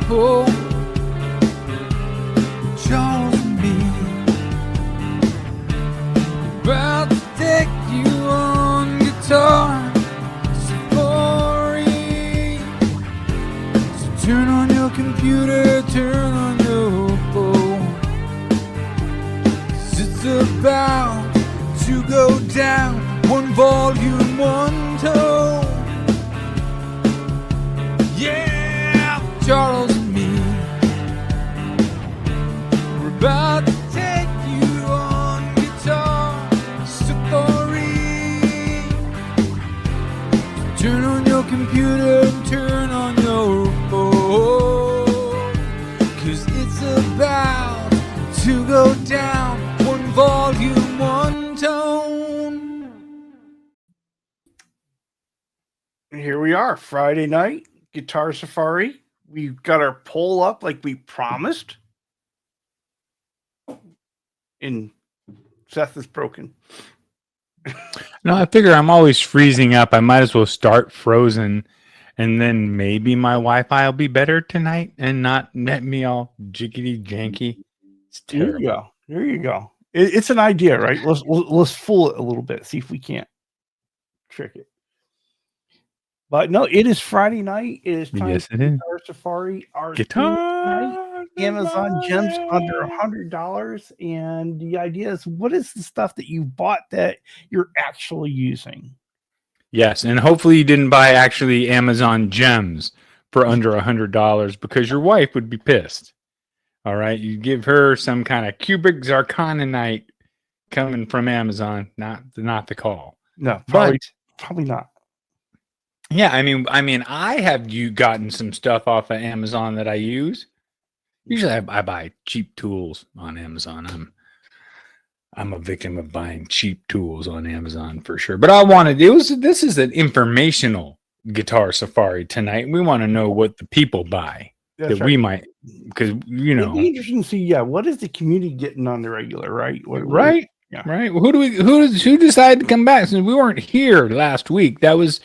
pull. Charles and me about to take you on guitar safari. So turn on your computer, turn on your phone. 'Cause it's about to go down, one volume, one tone. Yeah, Charles and me, we're about to take you on guitar safari. So turn on your computer and turn on your phone. 'Cause it's about to go down, one volume, one tone. Here we are, Friday night, Guitar Safari. We've got our poll up like we promised. And Seth is broken. No, I figure I'm always freezing up. I might as well start frozen, and then maybe my Wi-Fi will be better tonight and not let me all jiggity janky. It's There terrible. you go. There you go. It's an idea, right? Let's fool it a little bit. See if we can't trick it. But no, it is Friday night. It is time Yes, for it is. Guitar Safari. Our theme tonight, Guitar. Amazon gems under $100. And the idea is, what is the stuff that you bought that you're actually using? Yes, and hopefully you didn't buy actually Amazon gems for under $100 because your wife would be pissed. All right, you give her some kind of cubic zirconite coming from Amazon, not the call. No, But probably not. yeah, I mean, I have gotten some stuff off of Amazon that I use. Usually, I buy cheap tools on Amazon. I'm a victim of buying cheap tools on Amazon for sure. But this is an informational Guitar Safari tonight. We want to know what the people buy That's that we might, because It'd be interesting to see, yeah, what is the community getting on the regular, right? right, Yeah. right. Well, who decided to come back since we weren't here last week? That was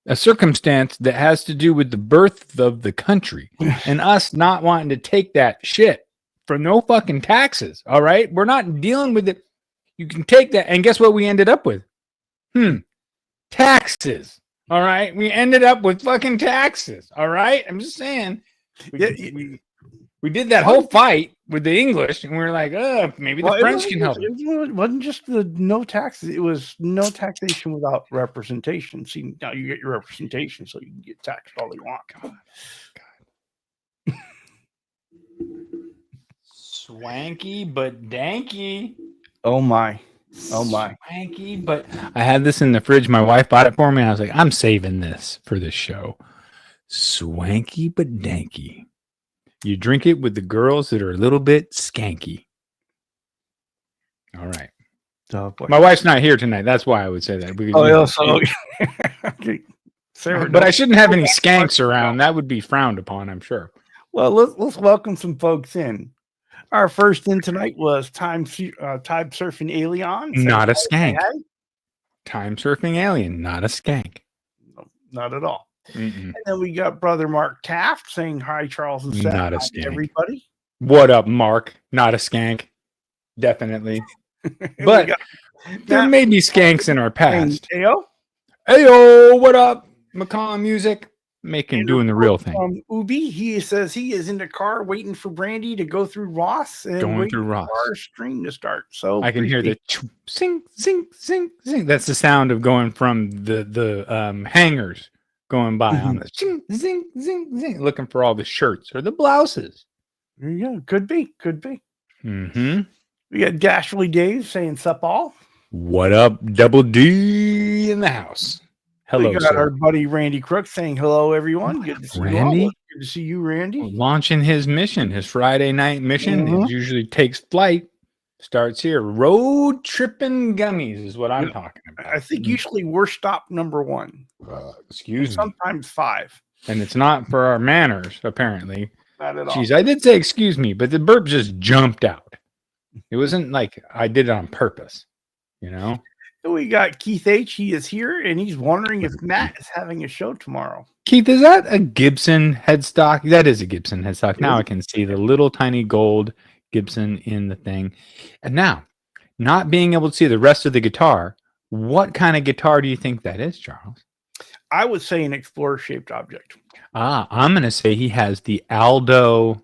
a circumstance that has to do with the birth of the country and us not wanting to take that shit for no fucking taxes. All right. We're not dealing with it. You can take that. And guess what we ended up with? Taxes. All right. We ended up with fucking taxes. All right. I'm just saying. We did that whole fight with the English, and we were like, maybe the French can help. It wasn't just the no taxes. It was no taxation without representation. See, now you get your representation, so you can get taxed all you want. God. Swanky but danky. Oh my. Swanky, but I had this in the fridge. My wife bought it for me, and I was like, I'm saving this for this show. Swanky but danky. You drink it with the girls that are a little bit skanky. All right. Oh, my wife's not here tonight. That's why I would say that. Sarah, but I shouldn't have any skanks around. That would be frowned upon, I'm sure. Well, let's welcome some folks in. Our first in tonight was Time Surfing Alien. Not a skank. Time Surfing Alien, not a skank. No, not at all. Mm-mm. And then we got Brother Mark Taft saying hi, Charles and Seth. Not a skank. Everybody. What up, Mark? Not a skank. Definitely. But there may be skanks in our past. Ayo. Ayo, what up? Macaw music. Doing the real thing. Ubi, he says he is in the car waiting for Brandy to go through Ross and going through Ross. Our stream to start. So I can hear the sing, sing, sing, sing. That's the sound of going from the hangers going by on the zing, zing, zing, zing, looking for all the shirts or the blouses. There you go. Could be. Mm-hmm. We got Dashly Dave saying sup all. What up, Double D in the house? Hello, we got our buddy Randy Crook saying hello, everyone. Good to see Randy. you all. Good to see you, Randy. Launching his mission, his Friday night mission. It usually takes flight. Starts here. Road tripping gummies is what I'm talking about. I think usually we're stop number one. Excuse me. Sometimes 5. And it's not for our manners, apparently. Not at all. Jeez, I did say excuse me, but the burp just jumped out. It wasn't like I did it on purpose, you know? We got Keith H. He is here, and he's wondering if Matt is having a show tomorrow. Keith, is that a Gibson headstock? That is a Gibson headstock. Now I can see the little tiny gold Gibson in the thing. And now, not being able to see the rest of the guitar, what kind of guitar do you think that is, Charles? I would say an explorer-shaped object. I'm going to say he has the Aldo,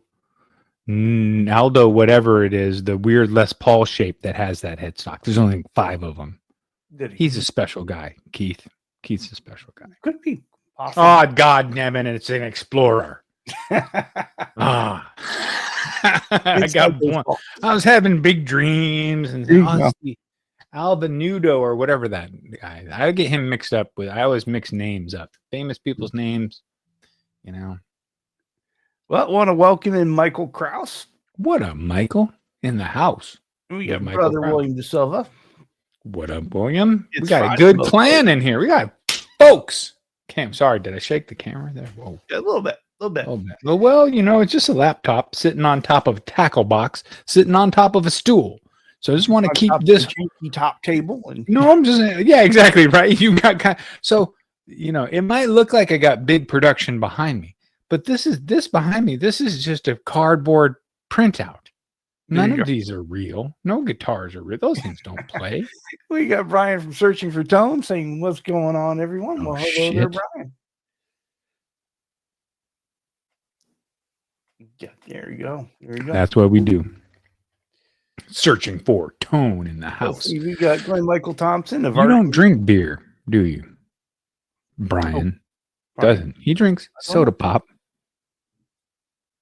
whatever it is, the weird Les Paul shape that has that headstock. There's only 5 of them. He's a special guy, Keith. Keith's a special guy. Could be possible. Oh, God damn it. It's an Explorer. I got one. I was having big dreams and Albenudo or whatever that guy. I get him mixed up with. I always mix names up. Famous people's names, you know. Well, I want to welcome in Michael Krause. What up, Michael? In the house. We got Brother William De Silva. What up, William? It's we got Friday, a good clan in here. We got folks. Okay, I'm sorry. Did I shake the camera there? Whoa. Yeah, a little bit. Well, you know, it's just a laptop sitting on top of a tackle box, sitting on top of a stool. So I just want to keep this top table. And no, I'm just yeah, exactly right. You got so you know, it might look like I got big production behind me, but this behind me. This is just a cardboard printout. None of these are real. No guitars are real. Those things don't play. We got Brian from Searching for Tone saying, "What's going on, everyone?" Oh, well, hello there, Brian. Yeah, there you go. That's what we do. Searching for tone in the house. We got Glenn Michael Thompson. You don't drink beer, do you? Brian doesn't. He drinks soda pop.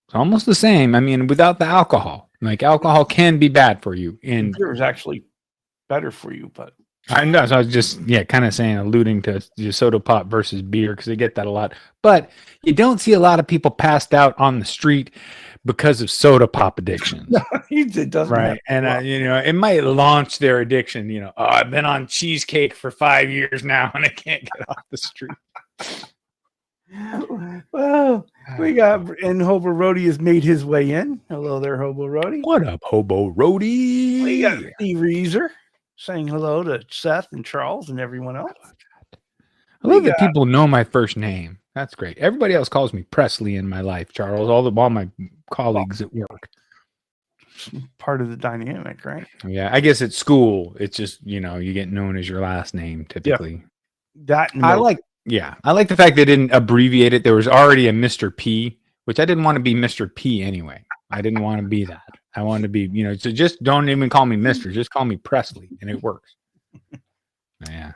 It's almost the same. I mean, without the alcohol. Like alcohol can be bad for you. And beer is actually better for you, but I know. So I was just kind of saying, alluding to soda pop versus beer because they get that a lot. But you don't see a lot of people passed out on the street because of soda pop addiction. No, it doesn't. Right. And, you know, it might launch their addiction. You know, oh, I've been on cheesecake for 5 years now and I can't get off the street. Well, we got, and Hobo Roadie has made his way in. Hello there, Hobo Roadie. What up, Hobo Roadie? We got Steve Reeser saying hello to Seth and Charles and everyone else. I love that people know my first name. That's great. Everybody else calls me Presley in my life, Charles. All my colleagues at work. Part of the dynamic, right? Yeah, I guess at school, it's just, you know, you get known as your last name typically. Yeah. I like the fact they didn't abbreviate it. There was already a Mr. P, which I didn't want to be Mr. P anyway. I didn't want to be that. I wanted to be, you know, so just don't even call me Mr. Just call me Presley, and it works. Yeah.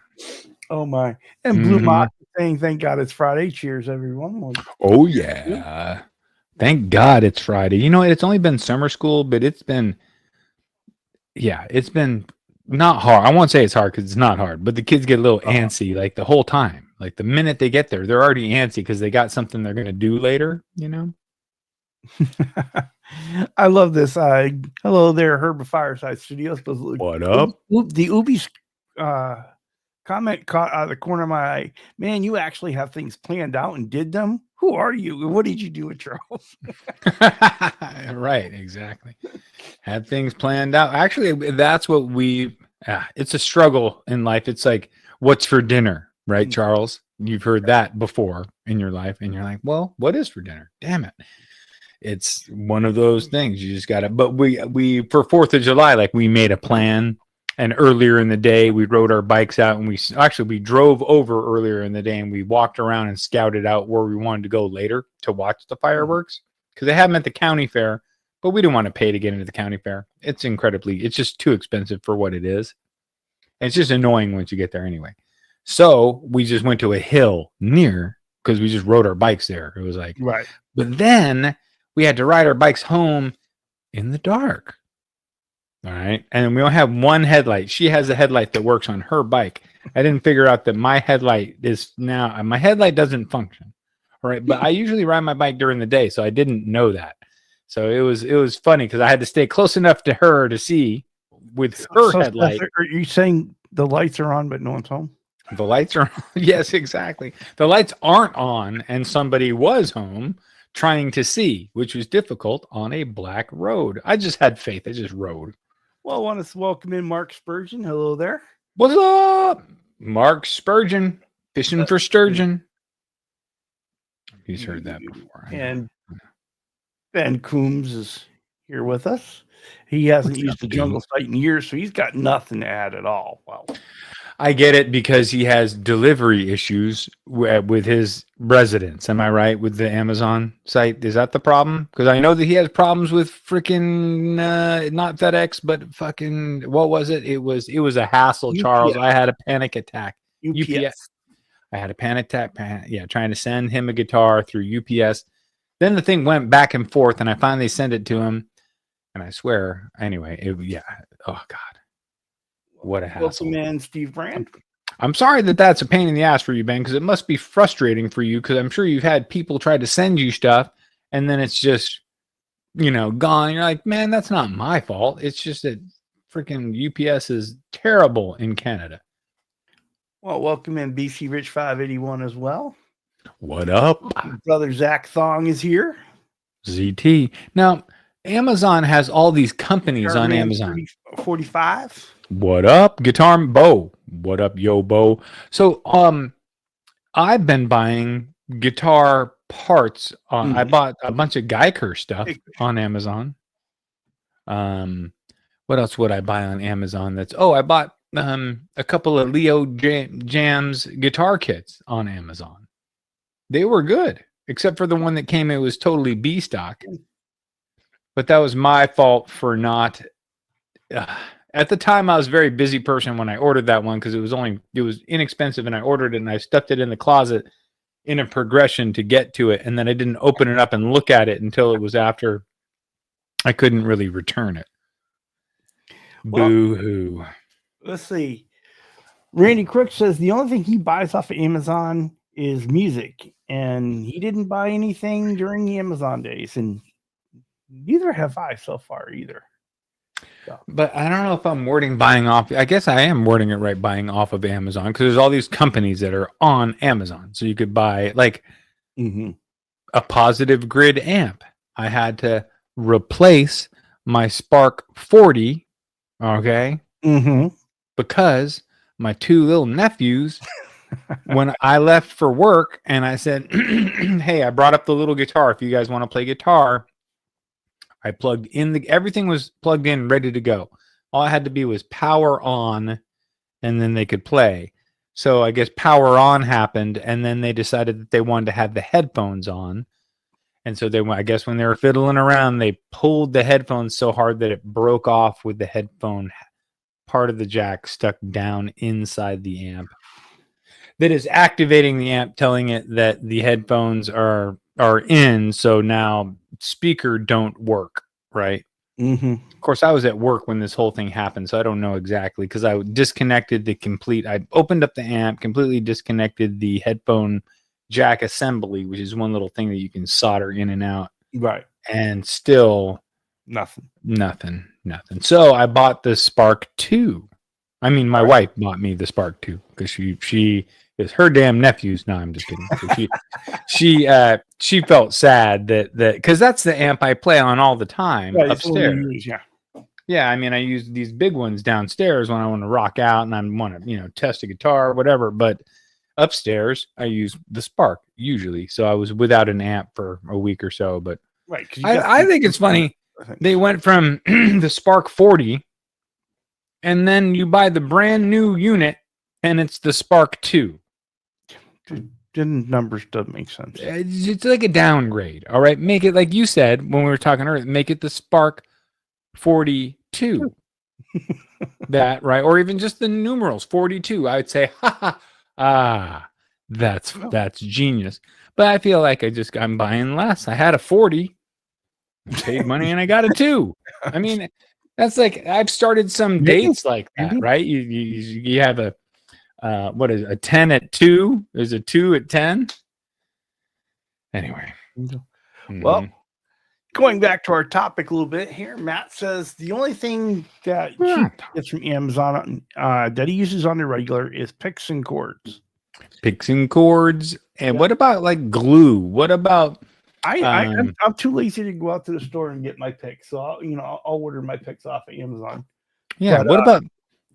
Oh my! And Blue Mock saying, "Thank God it's Friday." Cheers, everyone. Oh yeah. Thank God it's Friday. You know, it's only been summer school, but it's been not hard. I won't say it's hard because it's not hard, but the kids get a little antsy like the whole time. Like the minute they get there, they're already antsy because they got something they're going to do later, you know? I love this. Hello there, Herb of Fireside Studios. What up? The Ubi's comment caught out of the corner of my eye. Man, you actually have things planned out and did them. Who are you? And what did you do with Charles? Right, exactly. Had things planned out. Actually, that's what it's a struggle in life. It's like, what's for dinner? Right, Charles? You've heard that before in your life, and you're like, well, what is for dinner? Damn it. It's one of those things. You just got to, but we for 4th of July, like we made a plan, and earlier in the day, we rode our bikes out, and we drove over earlier in the day, and we walked around and scouted out where we wanted to go later to watch the fireworks, because they have them at the county fair, but we didn't want to pay to get into the county fair. It's just too expensive for what it is. And it's just annoying once you get there anyway. So we just went to a hill near, because we just rode our bikes there. It was like, right. But then we had to ride our bikes home in the dark. All right. And we only have one headlight. She has a headlight that works on her bike. I didn't figure out that my headlight doesn't function. All right. But I usually ride my bike during the day, so I didn't know that. So it was funny because I had to stay close enough to her to see with her headlight. Are you saying the lights are on, but no one's home? The lights are on. Yes, exactly. The lights aren't on, and somebody was home trying to see, which was difficult on a black road. I just had faith. I just rode. Well, I want to welcome in Mark Spurgeon. Hello there. What's up? Mark Spurgeon, fishing for sturgeon. He's heard that before. And Ben Coombs is here with us. He hasn't What's used up, the dude? jungle site in years, so he's got nothing to add at all. Well, I get it because he has delivery issues with his residents. Am I right with the Amazon site? Is that the problem? Because I know that he has problems with freaking not FedEx, but fucking what was it? It was a hassle, UPS. Charles. I had a panic attack. UPS. I had a panic attack. Trying to send him a guitar through UPS. Then the thing went back and forth, and I finally sent it to him. And I swear, anyway, oh God. What a hassle. Welcome in, Steve Brand. I'm sorry that that's a pain in the ass for you, Ben, because it must be frustrating for you because I'm sure you've had people try to send you stuff and then it's just, gone. You're like, man, that's not my fault. It's just that freaking UPS is terrible in Canada. Well, welcome in, BC Rich 581 as well. What up? Brother Zach Thong is here. ZT. Now, Amazon has all these companies on Starman Amazon. 45. What up, Guitar Bo? What up, yo, Bo? So, I've been buying guitar parts. I bought a bunch of Geiger stuff on Amazon. What else would I buy on Amazon? I bought a couple of Leo Jams guitar kits on Amazon. They were good, except for the one that came. It was totally B stock. But that was my fault for not. At the time, I was a very busy person when I ordered that one because it was inexpensive, and I ordered it and I stuffed it in the closet in a progression to get to it, and then I didn't open it up and look at it until it was after I couldn't really return it. Boo hoo. Let's see. Randy Crook says the only thing he buys off of Amazon is music, and he didn't buy anything during the Amazon days, and neither have I so far either. But I don't know if I'm wording buying off. I guess I am wording it right, buying off of Amazon, because there's all these companies that are on Amazon. So you could buy like a positive grid amp. I had to replace my Spark 40, okay, because my two little nephews, when I left for work and I said, hey, I brought up the little guitar. If you guys want to play guitar, I plugged in everything was plugged in, ready to go. All I had to be was power on, and then they could play. So I guess power on happened, and then they decided that they wanted to have the headphones on. And so I guess when they were fiddling around, they pulled the headphones so hard that it broke off with the headphone part of the jack stuck down inside the amp. That is activating the amp, telling it that the headphones are in, so now speaker don't work, right? Of course, I was at work when this whole thing happened, so I don't know exactly, because I disconnected I opened up the amp, completely disconnected the headphone jack assembly, which is one little thing that you can solder in and out, right? And still nothing. So I bought the Spark 2. I mean, my wife bought me the Spark 2 because she is her damn nephews. No, I'm just kidding. So she felt sad that because that's the amp I play on all the time upstairs. Yeah. I mean, I use these big ones downstairs when I want to rock out and I want to, test a guitar or whatever. But upstairs, I use the Spark usually. So I was without an amp for a week or so. But right, I think it's funny. They went from the Spark 40, and then you buy the brand new unit, and it's the Spark 2. Numbers doesn't make sense. It's like a downgrade. All right, make it like you said when we were talking earlier. Make it the Spark 42. That right, or even just the numerals 42. I would say, that's genius. But I feel like I'm buying less. I had a 40, paid money, and I got a 2. I mean, that's like I've started some dates like that, right? You have a. What is it, a 10 at 2? Is a 2 at 10? Anyway. Well, going back to our topic a little bit here, Matt says the only thing that he gets from Amazon that he uses on the regular is picks and chords. And what about like glue? What about I'm too lazy to go out to the store and get my picks, so I'll order my picks off of Amazon. Yeah, but, what about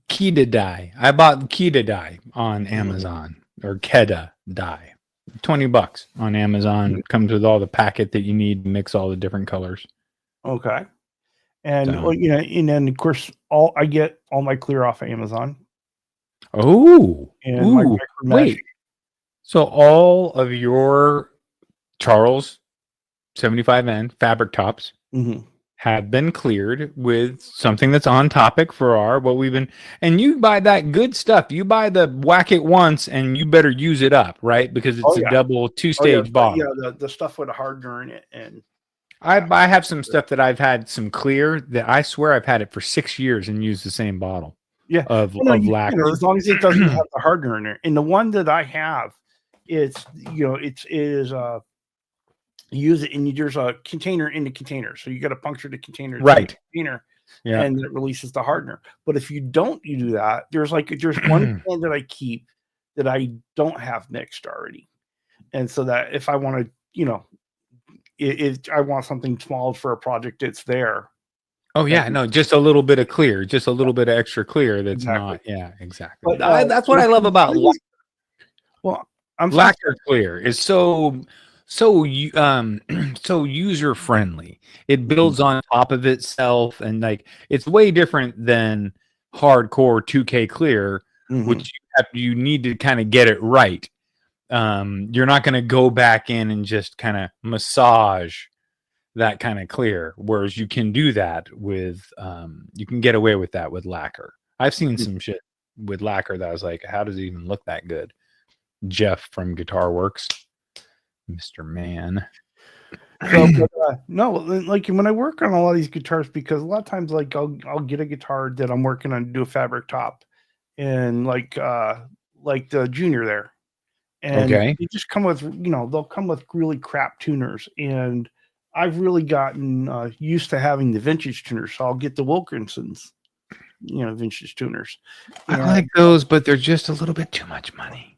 Keda dye. I bought Keda dye on Amazon or Keda dye. $20 on Amazon. Comes with all the packet that you need to mix all the different colors. Okay. And So- well, and then of course I get all my clear off of Amazon. Oh, And my micro mesh. wait. So all of your Charles 75N fabric tops Mhm. have been cleared with something that's on topic for what we've been, and you buy that good stuff. You buy the whack it once and you better use it up, right? Because it's a double two-stage bottle. Yeah, the stuff with a hardener in it. And I have some stuff that I've had some clear that I swear I've had it for 6 years and used the same bottle. Yeah, of you can, lacquer. as long as it doesn't have the hardener in there. And the one that I have, it's it is you use it and there's a container in the container, so you got to puncture the container, Right? Container, Yeah. and it releases the hardener. But if you don't, you do that. There's one can that I keep that I don't have mixed already, and so that if I want to, I want something small for a project, it's there. Oh yeah, no, just a little bit of clear, just a little bit of extra clear. That's not, yeah, exactly. But, That's what I love about well, I'm lacquer clear is so user friendly. It builds on top of itself, and like it's way different than hardcore 2K clear, which you need to kind of get it right. You're not going to go back in and just kind of massage that kind of clear, whereas you can do that with you can get away with that with lacquer. I've seen some shit with lacquer that I was like, how does it even look that good? Jeff from Guitar Works, Mr. Man. So, no, like when I work on a lot of these guitars, because a lot of times, like I'll get a guitar that I'm working on to do a fabric top, and like the Junior there, and they just come with they'll come with really crap tuners, and I've really gotten used to having the vintage tuners, so I'll get the Wilkinsons, vintage tuners. I like those, but they're just a little bit too much money.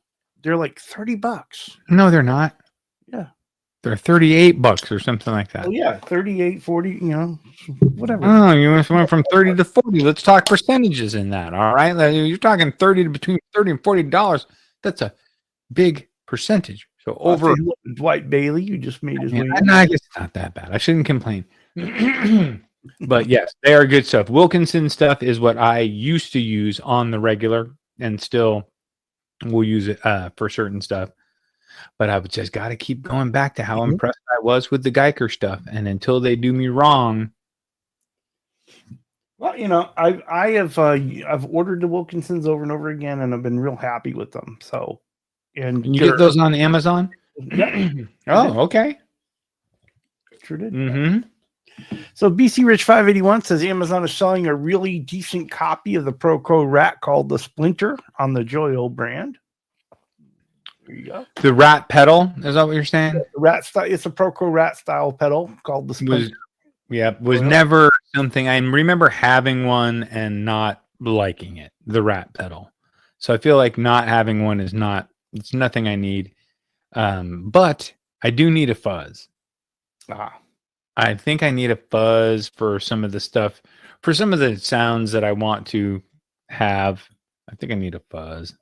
They're like $30. No, they're not. Yeah. They're $38 or something like that. Oh yeah, 38, 40, whatever. Oh, you went from 30 to 40. Let's talk percentages in that. All right. You're talking between $30 and $40. That's a big percentage. So over Dwight Bailey, you just made his way. I guess it's not that bad. I shouldn't complain. But yes, they are good stuff. Wilkinson stuff is what I used to use on the regular, and still will use it for certain stuff. But I just got to keep going back to how impressed I was with the Geiger stuff, and until they do me wrong. Well, I've ordered the Wilkinsons over and over again, and I've been real happy with them. So, and you get those on Amazon? Yeah. Oh, okay. Sure did. Mm-hmm. So BC Rich 581 says Amazon is selling a really decent copy of the Proco Rat called the Splinter on the Joyo brand. There you go. The Rat pedal, is that what you're saying? The Rat style. It's a Proco Rat style pedal called the Splinter. Was never something. I remember having one and not liking it. The Rat pedal. So I feel like not having one is not. It's nothing I need. But I do need a fuzz. I think I need a fuzz for some of the stuff, for some of the sounds that I want to have. I think I need a fuzz.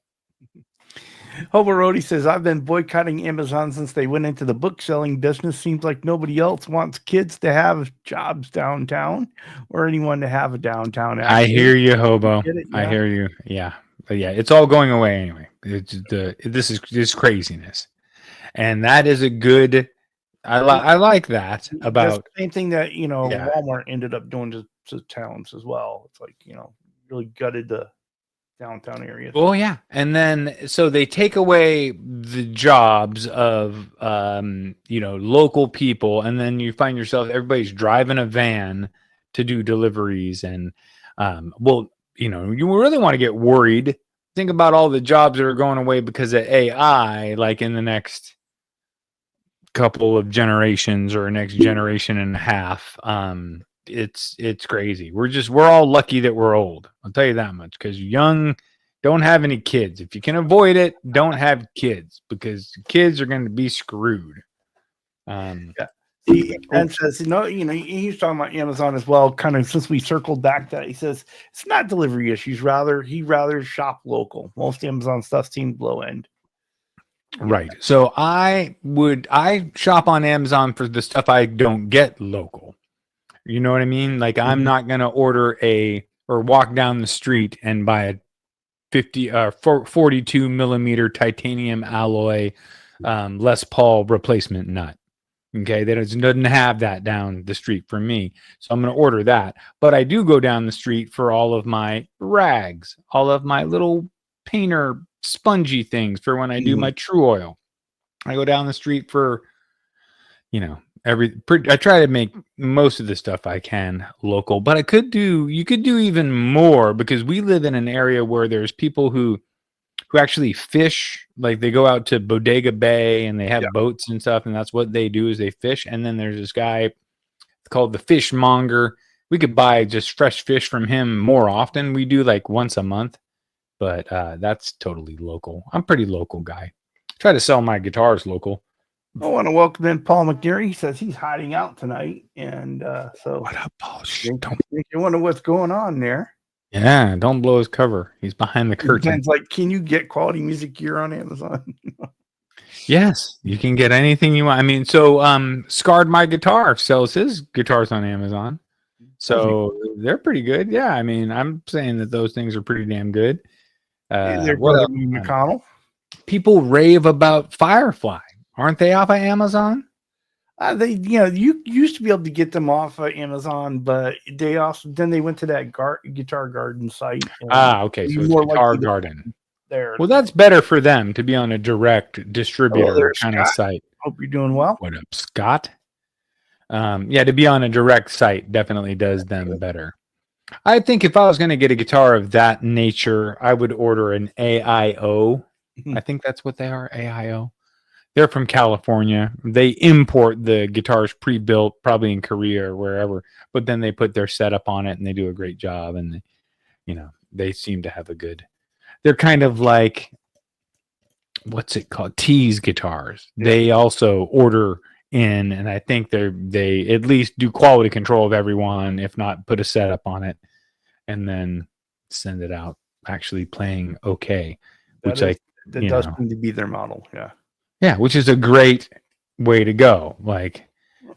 Hobo Rody says, I've been boycotting Amazon since they went into the book selling business. Seems like nobody else wants kids to have jobs downtown or anyone to have a downtown. Actually. I hear you, Hobo. I hear you. Yeah. But yeah, it's all going away anyway. This is craziness. And that is a good, I like that about. That's the same thing that, Walmart ended up doing to towns as well. It's like, really gutted the downtown area. Oh yeah. And then so they take away the jobs of local people, and then you find yourself everybody's driving a van to do deliveries. And you really want to get worried. Think about all the jobs that are going away because of AI, like in the next couple of generations or next generation and a half. It's crazy. We're all lucky that we're old. I'll tell you that much, because young don't have any kids. If you can avoid it, don't have kids, because kids are going to be screwed. Yeah. And says, he's talking about Amazon as well. Kind of since we circled back that he says it's not delivery issues. He'd rather shop local. Most Amazon stuff seems low end. Right. So I shop on Amazon for the stuff I don't get local. You know what I mean? Like I'm not going to order or walk down the street and buy a 42 millimeter titanium alloy Les Paul replacement nut. Okay. That doesn't have that down the street for me. So I'm going to order that. But I do go down the street for all of my rags, all of my little painter spongy things for when I do my True Oil. I go down the street for, I try to make most of the stuff I can local, but you could do even more because we live in an area where there's people who actually fish. Like they go out to Bodega Bay and they have boats and stuff. And that's what they do is they fish. And then there's this guy called the Fishmonger. We could buy just fresh fish from him more often. We do like once a month. But that's totally local. I'm a pretty local guy. Try to sell my guitars local. I want to welcome in Paul McNeary. He says he's hiding out tonight. And so what up, Paul? You wonder what's going on there. Yeah, don't blow his cover. He's behind the curtain. It's like, can you get quality music gear on Amazon? Yes, you can get anything you want. I mean, so Scarred My Guitar sells his guitars on Amazon. So they're pretty good. Yeah, I mean, I'm saying that those things are pretty damn good. What McConnell? People rave about Firefly. Aren't they off of Amazon? You used to be able to get them off of Amazon, but they went to that Guitar Garden site. Okay, so it's Guitar Garden. There. Well, that's better for them to be on a direct distributor kind of site. Hope you're doing well. What up, Scott? To be on a direct site definitely does them better. I think if I was going to get a guitar of that nature, I would order an AIO. I think that's what they are, AIO. They're from California. They import the guitars pre-built, probably in Korea or wherever, but then they put their setup on it and they do a great job. And, they seem to have they're kind of like, what's it called? Tease guitars. Yeah. They also order in, and I think they at least do quality control of everyone, if not put a setup on it, and then send it out actually playing okay. That does seem to be their model. Yeah. Yeah, which is a great way to go. Like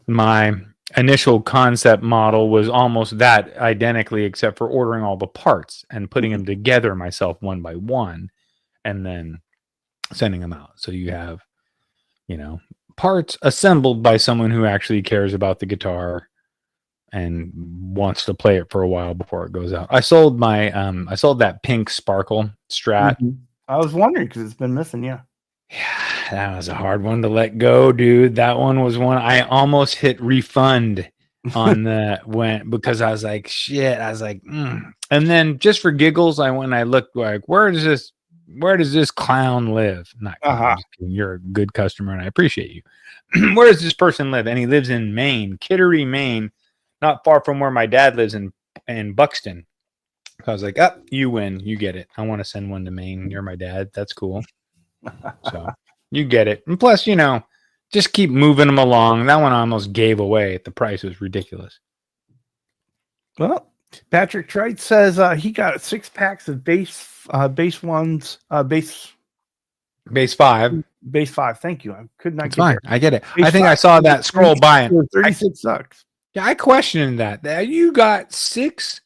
my initial concept model was almost that identically, except for ordering all the parts and putting them together myself one by one and then sending them out. So you have, parts assembled by someone who actually cares about the guitar and wants to play it for a while before it goes out. I sold that pink Sparkle Strat. I was wondering because it's been missing. Yeah, that was a hard one to let go, dude. That one was one I almost hit refund on because I was like, shit. I was like, And then just for giggles, I went and I looked like, where does this clown live? Not you're a good customer and I appreciate you. Where does this person live? And he lives in Maine, Kittery, Maine, not far from where my dad lives in Buxton. I was like, you win. You get it. I want to send one to Maine. You're my dad. That's cool. So you get it. And plus, just keep moving them along. That one I almost gave away. The price was ridiculous. Well, Patrick Trite says he got 6 packs of base 5. Base 5. Thank you. I could not. It's fine. I get it. I think I saw that scroll by it. 36 sucks. Yeah, I questioned that. You got 6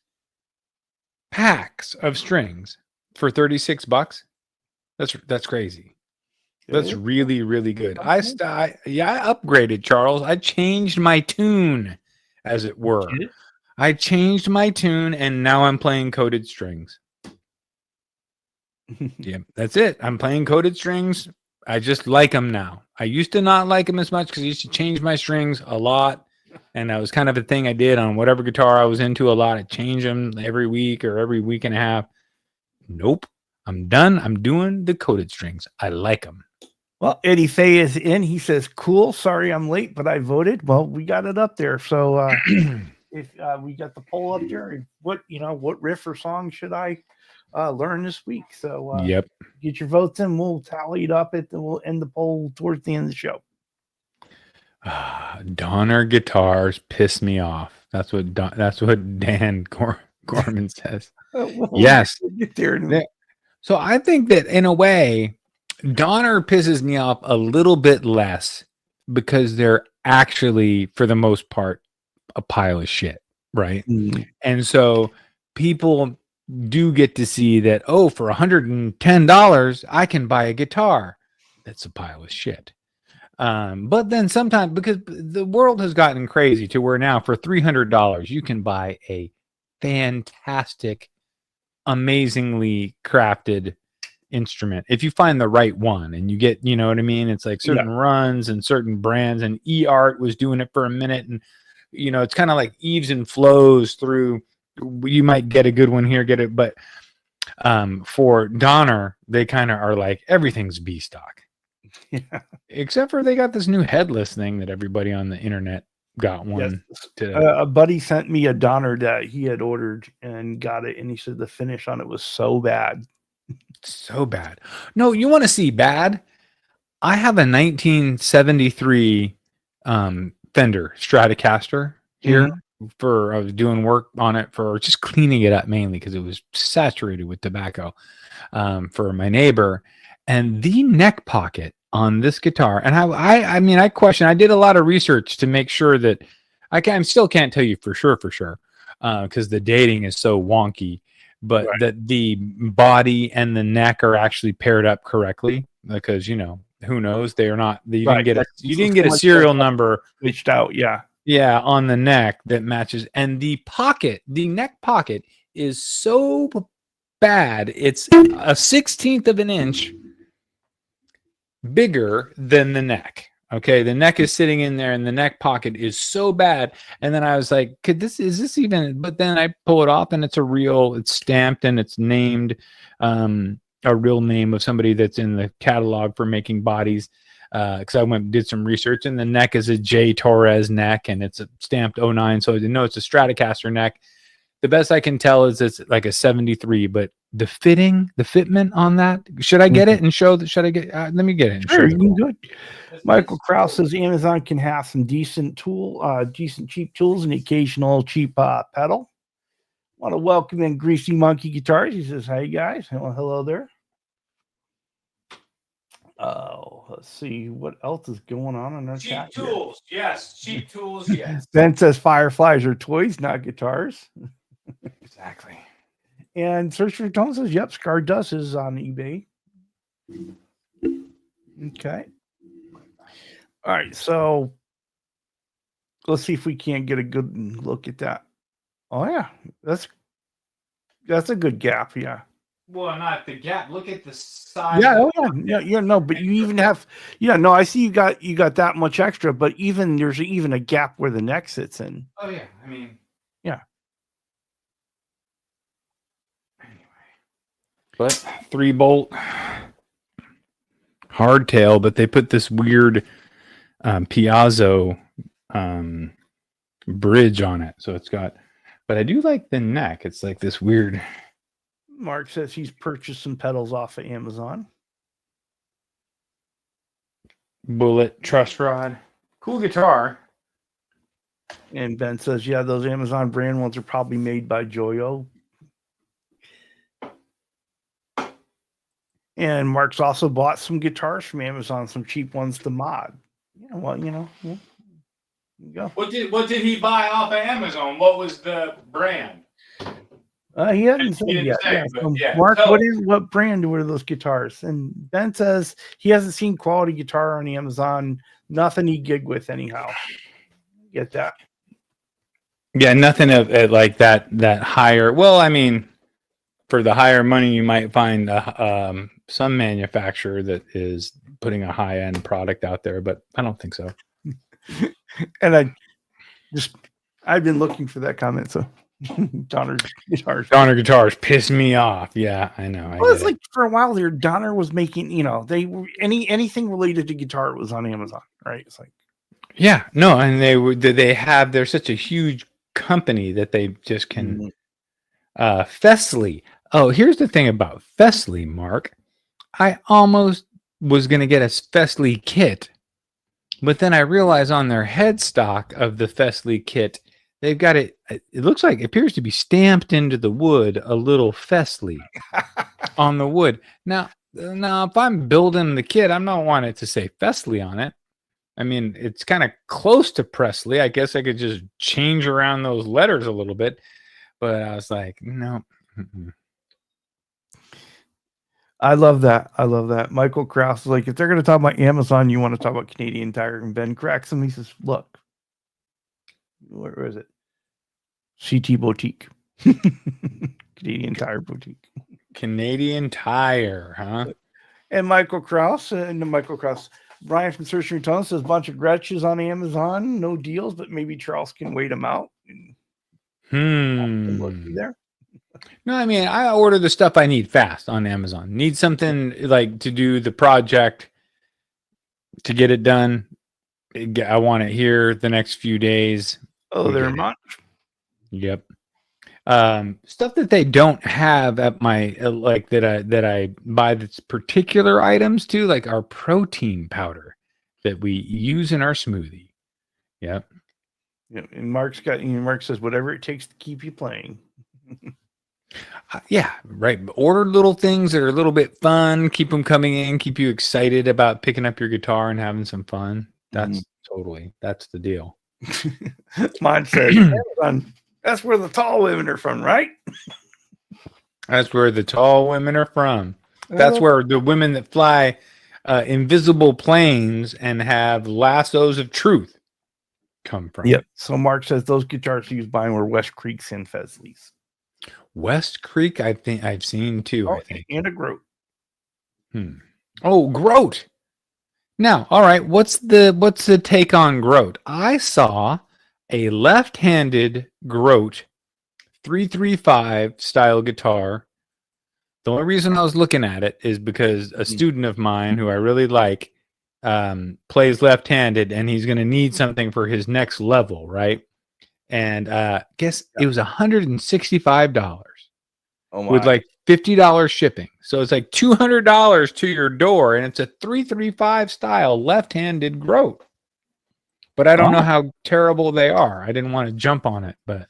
packs of strings for $36. That's crazy. That's really, really good. I upgraded, Charles. I changed my tune, as it were. I changed my tune, and now I'm playing coated strings. Yeah, that's it. I'm playing coated strings. I just like them now. I used to not like them as much because I used to change my strings a lot. And that was kind of a thing I did on whatever guitar I was into a lot. I change them every week or every week and a half. Nope. I'm done. I'm doing the coated strings. I like them. Well, Eddie Fay is in. He says, cool. Sorry I'm late, but I voted. Well, we got it up there. So if we got the poll up there, what riff or song should I learn this week? So get your votes in. We'll tally it up. We'll end the poll towards the end of the show. Donner guitars piss me off. That's what Dan Gorman says. We'll Yes. get there in a Yeah. So I think that in a way, Donner pisses me off a little bit less because they're actually, for the most part, a pile of shit, right? Mm. And so people do get to see that, oh, for $110, I can buy a guitar. That's a pile of shit. But then sometimes, because the world has gotten crazy to where now for $300, you can buy a fantastic, amazingly crafted instrument if you find the right one and you get, you know what I mean? It's like certain runs and certain brands, and eArt was doing it for a minute, and you know, it's kind of like eaves and flows through. You might get a good one here, get it, but for Donner, they kind of are like everything's B stock. Yeah. Except for they got this new headless thing that everybody on the internet got one. Yes. A buddy sent me a Donner that he had ordered and got it, and he said the finish on it was so bad. So bad. No, you want to see bad? I have a 1973 Fender Stratocaster here. I was doing work on it for just cleaning it up mainly because it was saturated with tobacco for my neighbor. And the neck pocket on this guitar, and I mean, I did a lot of research to make sure that I still can't tell you for sure, because the dating is so wonky, but that the body and the neck are actually paired up correctly, because, you know, who knows? They are not, you didn't get a serial number reached out. Yeah, on the neck that matches. And the neck pocket is so bad. It's a 1/16 of an inch bigger than the neck. Okay, the neck is sitting in there and the neck pocket is so bad. And then I was like, is this even, but then I pull it off and it's stamped and it's named a real name of somebody that's in the catalog for making bodies. Because I did some research, and the neck is a J Torres neck, and it's a stamped 09. So I know it's a Stratocaster neck. The best I can tell is it's like a 73, but the fitment on that, should I get it and show that? Should I get, let me get it. And Sure, show you can do it. Michael Krause says Amazon can have some decent cheap tools and the occasional cheap pedal. Want to welcome in Greasy Monkey Guitars. He says, hey guys. Hello there. Oh, let's see what else is going on in our chat. Cheap tools, yes. Cheap tools, yes. Ben says Fireflies are toys, not guitars. Exactly. And Search for Tone says, yep, Scar Dust is on eBay. Okay. All right, so let's see if we can't get a good look at that. Oh yeah, that's a good gap, yeah. Well, not the gap. Look at the size. Yeah, no, but you even have, I see you got that much extra, but there's even a gap where the neck sits in. Oh yeah, I mean, yeah. Anyway, but 3-bolt hardtail, but they put this weird Piazzo bridge on it, so it's got. But I do like the neck. It's like this weird. Mark says he's purchased some pedals off of Amazon. Bullet truss rod. Cool guitar. And Ben says, yeah, those Amazon brand ones are probably made by Joyo. And Mark's also bought some guitars from Amazon, some cheap ones to mod. Yeah, well, there you go. What did he buy off of Amazon? What was the brand? He hasn't said yet. Mark, what brand were those guitars? And Ben says he hasn't seen quality guitar on Amazon. Nothing he gig with anyhow. Get that? Yeah, nothing of like that higher. Well, I mean, for the higher money, you might find some manufacturer that is putting a high end product out there, but I don't think so. And I've been looking for that comment, so. Donner guitars piss me off. Yeah, I know. Well, it's like for a while there, Donner was making, they were anything related to guitar was on Amazon, right? It's like, yeah, no, and they're such a huge company that they just can. Festly. Oh, here's the thing about Festly, Mark. I almost was gonna get a Festly kit But then I realize on their headstock of the Festley kit, they've got it. It looks like it appears to be stamped into the wood a little Festley on the wood. Now, if I'm building the kit, I'm not wanting it to say Festley on it. I mean, it's kind of close to Presley. I guess I could just change around those letters a little bit. But I was like, no. Mm-mm. I love that. I love that. Michael Krause is like, if they're going to talk about Amazon, you want to talk about Canadian Tire. And Ben cracks him. He says, look, where is it? CT Boutique. Canadian Tire Boutique. Canadian Tire, huh? And Michael Krause, Brian from Searching Return says, bunch of Gretches on Amazon. No deals, but maybe Charles can wait them out. There. No, I mean, I order the stuff I need fast on Amazon. Need something like to do the project to get it done. I want it here the next few days. Oh, they're much. Yep. Stuff that they don't have at my like that I buy this particular items to, like our protein powder that we use in our smoothie. Yep. Yeah, and Mark says whatever it takes to keep you playing. Yeah, right. Order little things that are a little bit fun, keep them coming in, keep you excited about picking up your guitar and having some fun. That's that's the deal. Mine says, that's where the tall women are from, right? That's where the tall women are from. That's where the women that fly invisible planes and have lassos of truth come from. Yep. So Mark says those guitars he was buying were West Creeks and Fesley's. West Creek, I think I've seen too. I think, and a Groat. Oh, Groat. Now, all right. What's the take on Groat? I saw a left-handed Groat 335 style guitar. The only reason I was looking at it is because a student of mine who I really like plays left-handed, and he's going to need something for his next level, right? And guess it was $165 with like $50 shipping. So it's like $200 to your door, and it's a 335 style left-handed Groat. But I don't know how terrible they are. I didn't want to jump on it, but.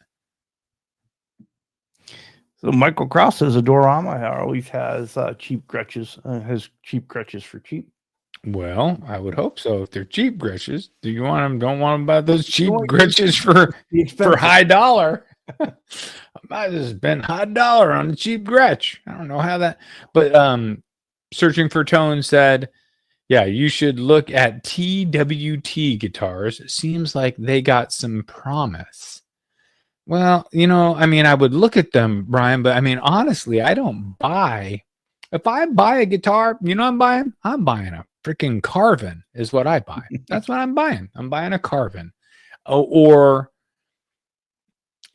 So Michael Krause says Adorama always has cheap Gretches, has cheap Gretches for cheap. Well, I would hope so. If they're cheap Gretches, do you want them? Don't want them about those cheap Gretches for high dollar. I might just spend high dollar on the cheap Gretsch. I don't know how that, but Searching for Tone said, yeah, you should look at TWT guitars. Seems like they got some promise. Well, I mean, I would look at them, Brian, but I mean, honestly, I don't buy. If I buy a guitar, I'm buying? I'm buying a freaking Carvin is what I buy. That's what I'm buying. I'm buying a Carvin. Or,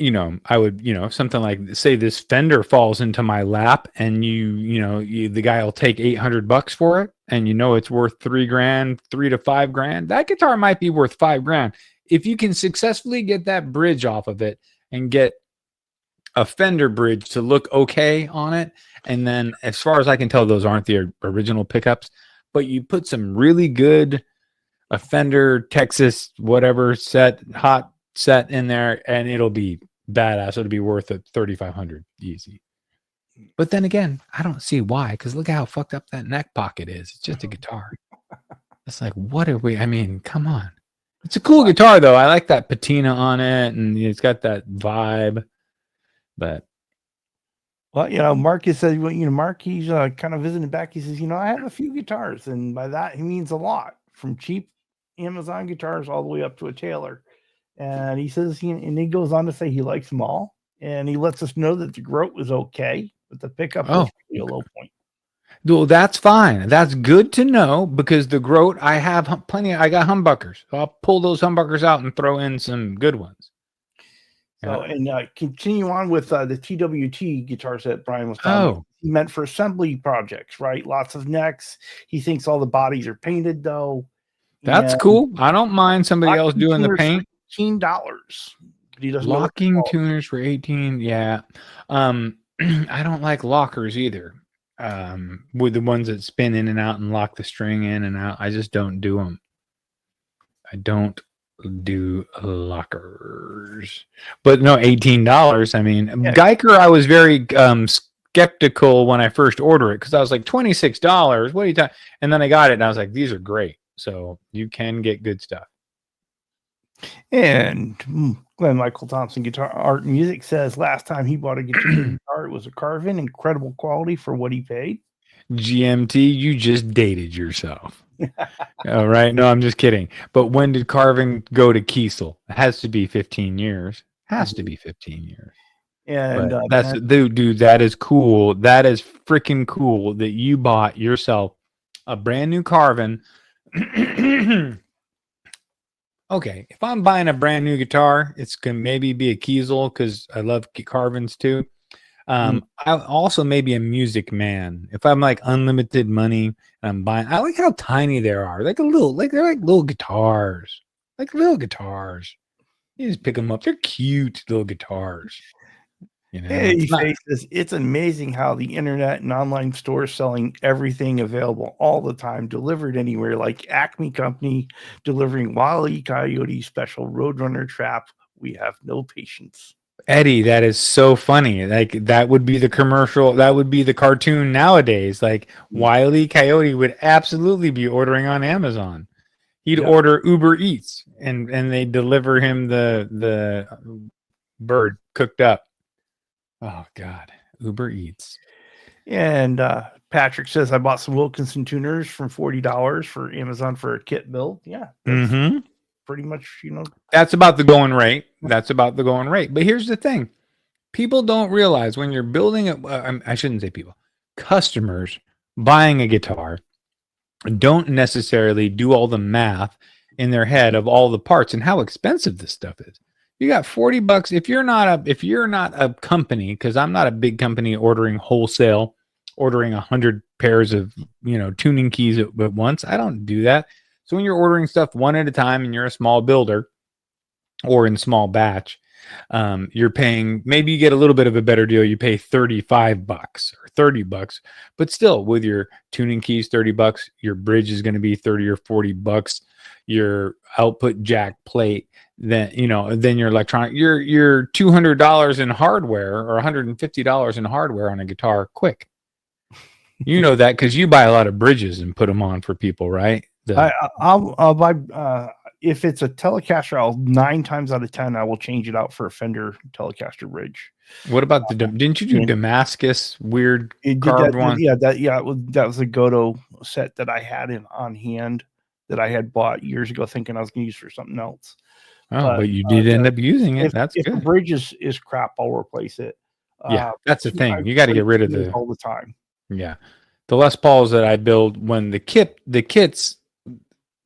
I would, something like, say this Fender falls into my lap and the guy will take $800 for it. And it's worth $3,000, $3,000 to $5,000. That guitar might be worth $5,000. If you can successfully get that bridge off of it and get a Fender bridge to look okay on it. And then as far as I can tell, those aren't the original pickups, but you put some really good, a Fender Texas, whatever hot set in there, and it'll be badass. It'll be worth it $3,500 easy. But then again, I don't see why, because look how fucked up that neck pocket is. It's just a guitar. It's like, what are we? I mean, come on. It's a cool guitar, though. I like that patina on it, and it's got that vibe. But well, Mark says, Mark, he's kind of visiting back. He says, I have a few guitars, and by that he means a lot, from cheap Amazon guitars all the way up to a Taylor. And he says, and he goes on to say he likes them all, and he lets us know that the Groat was okay, but the pickup was really a low point. Well, that's fine. That's good to know, because the Groat, I have plenty. I got humbuckers. So I'll pull those humbuckers out and throw in some good ones. So, and continue on with the TWT guitars that Brian was talking about. He meant for assembly projects, right? Lots of necks. He thinks all the bodies are painted, though. That's cool. I don't mind somebody else doing the paint. $18. But he doesn't locking tuners for 18. Yeah. I don't like lockers either. With the ones that spin in and out and lock the string in and out. I just don't do them. I don't do lockers. But no, $18. I mean, Yeah. Geiger, I was very skeptical when I first ordered it because I was like, $26. What are you talking? And then I got it and I was like, these are great. So you can get good stuff. And Glenn Michael Thompson Guitar Art and Music says last time he bought a guitar, it was a Carvin, incredible quality for what he paid. GMT, you just dated yourself. All right. No, I'm just kidding. But when did Carvin go to Kiesel? It has to be 15 years. Has to be 15 years. And But that's dude, that is cool. That is freaking cool that you bought yourself a brand new Carvin. Okay, if I'm buying a brand new guitar, it's gonna maybe be a Kiesel because I love Carvins too. I also maybe a Music Man. If I'm like unlimited money and I'm buying, I like how tiny they are. Like they're like little guitars, like little guitars. You just pick them up. They're cute little guitars. You know, Hey, faces, it's amazing how the internet and online stores selling everything available all the time, delivered anywhere, like Acme Company delivering Wile E. Coyote special Roadrunner trap. We have no patience. Eddie, that is so funny. Like that would be the commercial, that would be the cartoon nowadays. Like Wile E. Coyote would absolutely be ordering on Amazon. He'd order Uber Eats and they deliver him the bird cooked up. Oh God, Uber Eats. And Patrick says I bought some Wilkinson tuners from $40 for Amazon for a kit build. Yeah, that's pretty much, that's about the going rate. That's about the going rate. But here's the thing: people don't realize when you're building I shouldn't say people, customers buying a guitar don't necessarily do all the math in their head of all the parts and how expensive this stuff is. You got $40 if you're not a company, because I'm not a big company ordering wholesale, ordering 100 pairs of tuning keys at once. I don't do that. So when you're ordering stuff one at a time and you're a small builder or in small batch, you're paying, maybe you get a little bit of a better deal. You pay $35 or $30, but still with your tuning keys, $30, your bridge is going to be $30 or $40, your output jack plate, then your electronic, your $200 in hardware or $150 in hardware on a guitar quick. You know that because you buy a lot of bridges and put them on for people, right? I'll buy if it's a Telecaster, 9 times out of 10 I will change it out for a Fender Telecaster bridge. What about didn't you do Damascus weird carved one? Yeah, that was a Godot set that I had on hand that I had bought years ago, thinking I was going to use for something else. But you did end up using it. That's if good. The bridge is crap, I'll replace it. Yeah, that's the thing. You got to get rid of all the time. Yeah, the Les Pauls that I build, when the kits,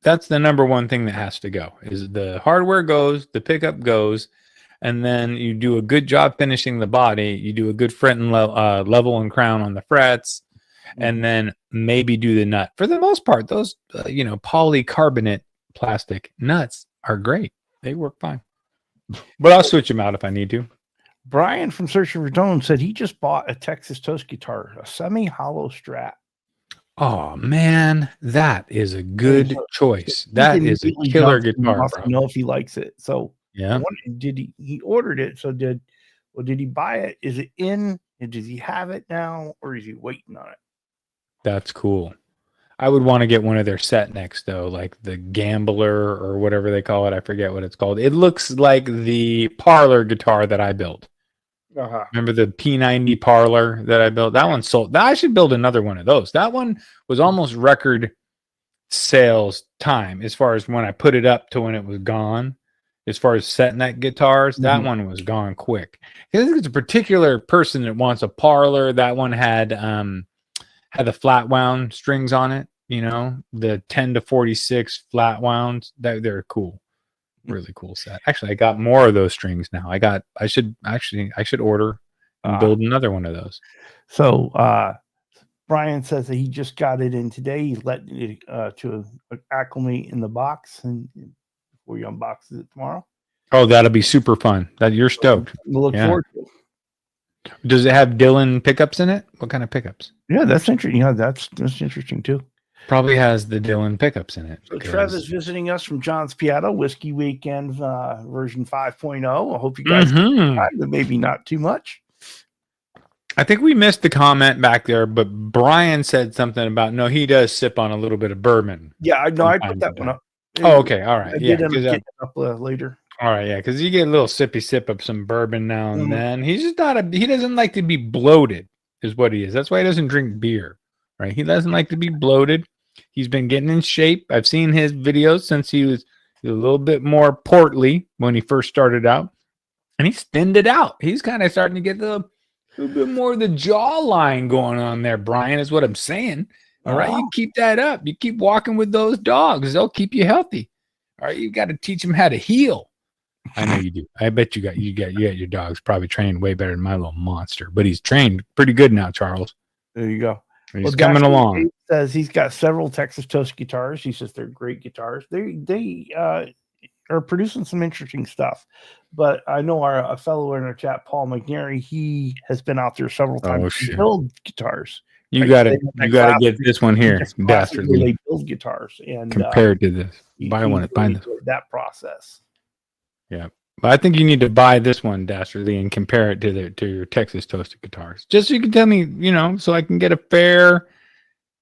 that's the number one thing that has to go. Is the hardware goes, the pickup goes, and then you do a good job finishing the body. You do a good fret and level and crown on the frets, and then maybe do the nut. For the most part, those polycarbonate plastic nuts are great. They work fine. But I'll switch them out if I need to. Brian from Searching for Tone said he just bought a Texas Toast guitar, a semi-hollow Strat. Oh man, that is a good choice. That is a killer guitar. I know if he likes it. So yeah, he ordered it? So did he buy it? Is it in? And does he have it now, or is he waiting on it? That's cool. I would want to get one of their set necks though, like the Gambler or whatever they call it. I forget what it's called. It looks like the Parlor guitar that I built. Remember the P90 Parlor that I built? That one sold. I should build another one of those. That one was almost record sales time as far as when I put it up to when it was gone. As far as set neck guitars, that one was gone quick. I think it's a particular person that wants a Parlor. That one had the flat wound strings on it. The 10 to 46 flat wounds. They're cool. Really cool set. Actually, I got more of those strings now. I should order and build another one of those. So Brian says that he just got it in today. He's letting it to acclimate in the box, and before you unbox it tomorrow. Oh, that'll be super fun. That you're stoked. We'll look forward to it. Does it have Dylan pickups in it? What kind of pickups? Yeah, that's interesting. Yeah, that's interesting too. Probably has the Dylan pickups in it. So Trev is visiting us from John's Piano Whiskey Weekend version 5.0. I hope you guys but maybe not too much. I think we missed the comment back there, but Brian said something about no, he does sip on a little bit of bourbon. Yeah, I know. I put that one up. Oh, okay, all right. I Yeah, did get it up later. All right, yeah, because you get a little sippy sip of some bourbon now and then. He's just not he doesn't like to be bloated, is what he is. That's why he doesn't drink beer, right? He doesn't like to be bloated. He's been getting in shape. I've seen his videos since he was a little bit more portly when he first started out, and he's thinned it out. He's kind of starting to get a little bit more of the jawline going on there, Brian, is what I'm saying. All right, you keep that up. You keep walking with those dogs. They'll keep you healthy. All right, you got to teach them how to heel. I know you do. I bet you got your dog's probably trained way better than my little monster, but he's trained pretty good now, Charles. There you go. He's coming along. He says he's got several Texas Toast guitars. He says they're great guitars. They are producing some interesting stuff. But I know a fellow in our chat, Paul McNary, he has been out there several times to build guitars. You got to get this one here, Dastardly. They build guitars and compared to this. Buy one. Find that process. Yeah, but I think you need to buy this one, Dastardly, and compare it to your Texas Toasted guitars, just so you can tell me, so I can get a fair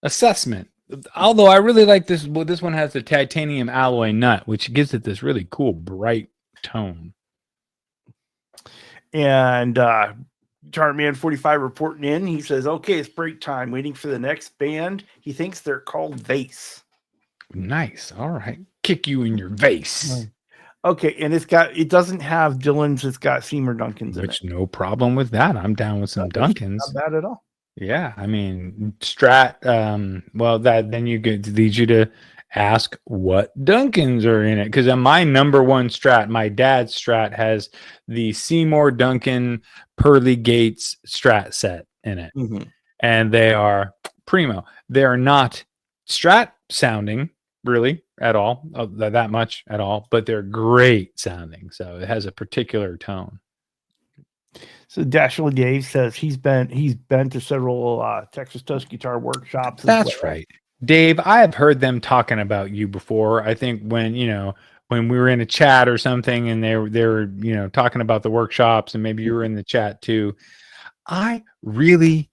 assessment. Although I really like this. Well, this one has the titanium alloy nut, which gives it this really cool bright tone. And Guitar Man 45 reporting in. He says, "Okay, it's break time. Waiting for the next band. He thinks they're called Vase." Nice. All right, kick you in your vase. Okay, and it doesn't have Dylan's. It's got Seymour Duncan's in it. No problem with that. I'm down with some Duncans. Not bad at all. Yeah, I mean Strat. Well, that then leads you to ask what Duncans are in it, because on my number one Strat, my dad's Strat has the Seymour Duncan Pearly Gates Strat set in it, and they are primo. They are not Strat sounding really at all, that much at all, but they're great sounding. So it has a particular tone. So Dashly Dave says he's been to several Texas Toast guitar workshops. That's right, Dave. I have heard them talking about you before. I think when we were in a chat or something, and they were talking about the workshops, and maybe you were in the chat too. I really,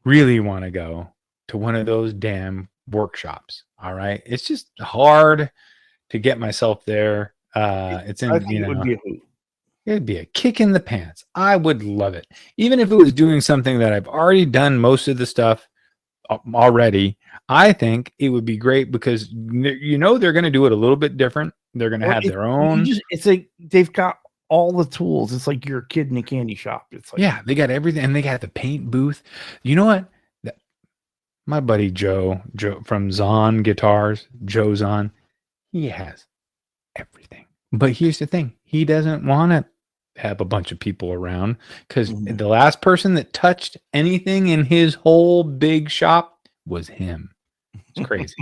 really want to go to one of those damn workshops. All right, it's just hard to get myself there. It's in it would be a hoot. It'd be a kick in the pants. I would love it, even if it was doing something that I've already done most of the stuff already. I think it would be great because they're going to do it a little bit different. They're going to have their own. It's like they've got all the tools. It's like you're a kid in a candy shop. It's like they got everything, and they got the paint booth. You know what? My buddy Joe from Zahn Guitars, Joe Zahn, he has everything. But here's the thing. He doesn't want to have a bunch of people around, because the last person that touched anything in his whole big shop was him. It's crazy.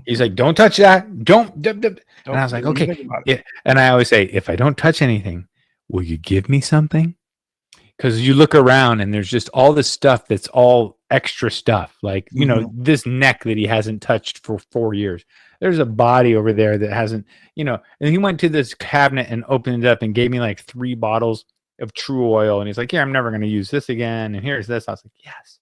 He's like, don't touch that. Don't. And I was like, okay. Yeah. And I always say, if I don't touch anything, will you give me something? Because you look around and there's just all this stuff that's all extra stuff. Like, this neck that he hasn't touched for 4 years. There's a body over there that hasn't, and he went to this cabinet and opened it up and gave me like 3 bottles of True Oil. And he's like, yeah, I'm never going to use this again. And here's this. I was like, yes,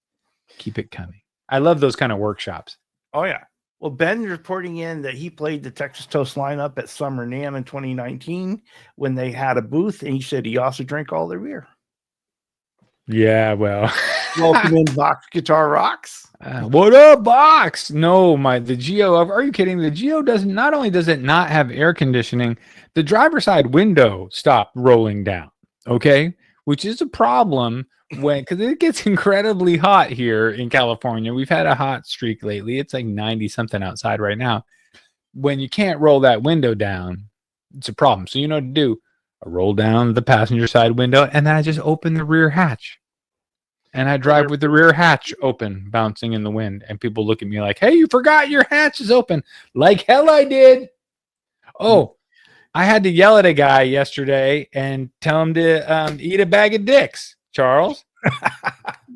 keep it coming. I love those kind of workshops. Oh, yeah. Well, Ben's reporting in that he played the Texas Toast lineup at Summer NAMM in 2019 when they had a booth. And he said he also drank all their beer. Yeah, well. Welcome in, Vox Guitar Rocks. What up, Box? No, the Geo. Are you kidding? The Geo not only does it not have air conditioning, the driver's side window stopped rolling down. Okay, which is a problem because it gets incredibly hot here in California. We've had a hot streak lately. It's like 90 something outside right now. When you can't roll that window down, it's a problem. So you know what to do. I roll down the passenger side window, and then I just open the rear hatch. And I drive with the rear hatch open, bouncing in the wind. And people look at me like, hey, you forgot your hatch is open. Like hell I did. Oh, I had to yell at a guy yesterday and tell him to eat a bag of dicks, Charles.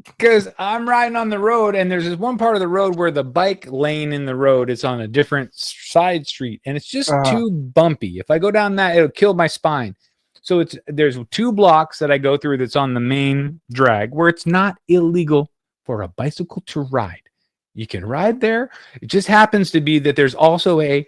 Because I'm riding on the road, and there's this one part of the road where the bike lane in the road is on a different side street, and it's just too bumpy. If I go down that, it'll kill my spine. So there's 2 blocks that I go through that's on the main drag where it's not illegal for a bicycle to ride. You can ride there. It just happens to be that there's also a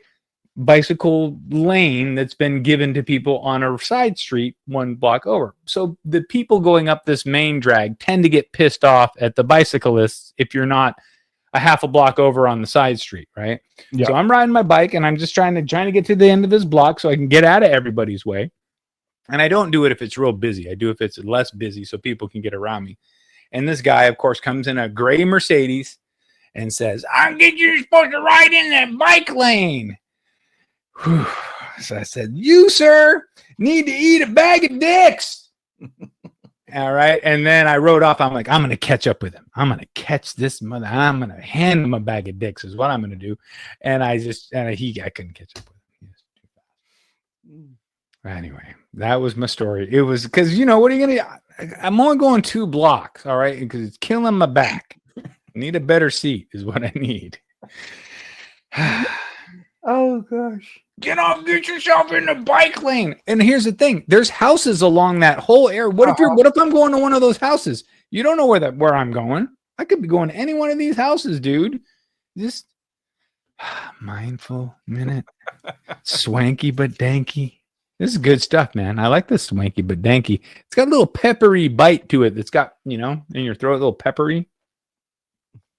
bicycle lane that's been given to people on a side street 1 block over. So the people going up this main drag tend to get pissed off at the bicyclists if you're not a half a block over on the side street, right? Yeah. So I'm riding my bike and I'm just trying to get to the end of this block so I can get out of everybody's way. And I don't do it if it's real busy. I do if it's less busy so people can get around me. And this guy, of course, comes in a gray Mercedes and says, you're supposed to ride in that bike lane. Whew. So I said, you, sir, need to eat a bag of dicks. All right. And then I rode off. I'm like, I'm going to catch up with him. I'm going to catch this mother. I'm going to hand him a bag of dicks is what I'm going to do. And I couldn't catch up with him. He was too fast. Anyway, that was my story. It was because, what are you going to, I'm only going 2 blocks. All right. Because it's killing my back. I need a better seat is what I need. Oh gosh. Get yourself in the bike lane. And here's the thing. There's houses along that whole area. What if I'm going to one of those houses? You don't know where I'm going. I could be going to any one of these houses, dude. Just mindful minute. Swanky but danky. This is good stuff, man. I like this swanky but danky. It's got a little peppery bite to it. It's got, in your throat, a little peppery.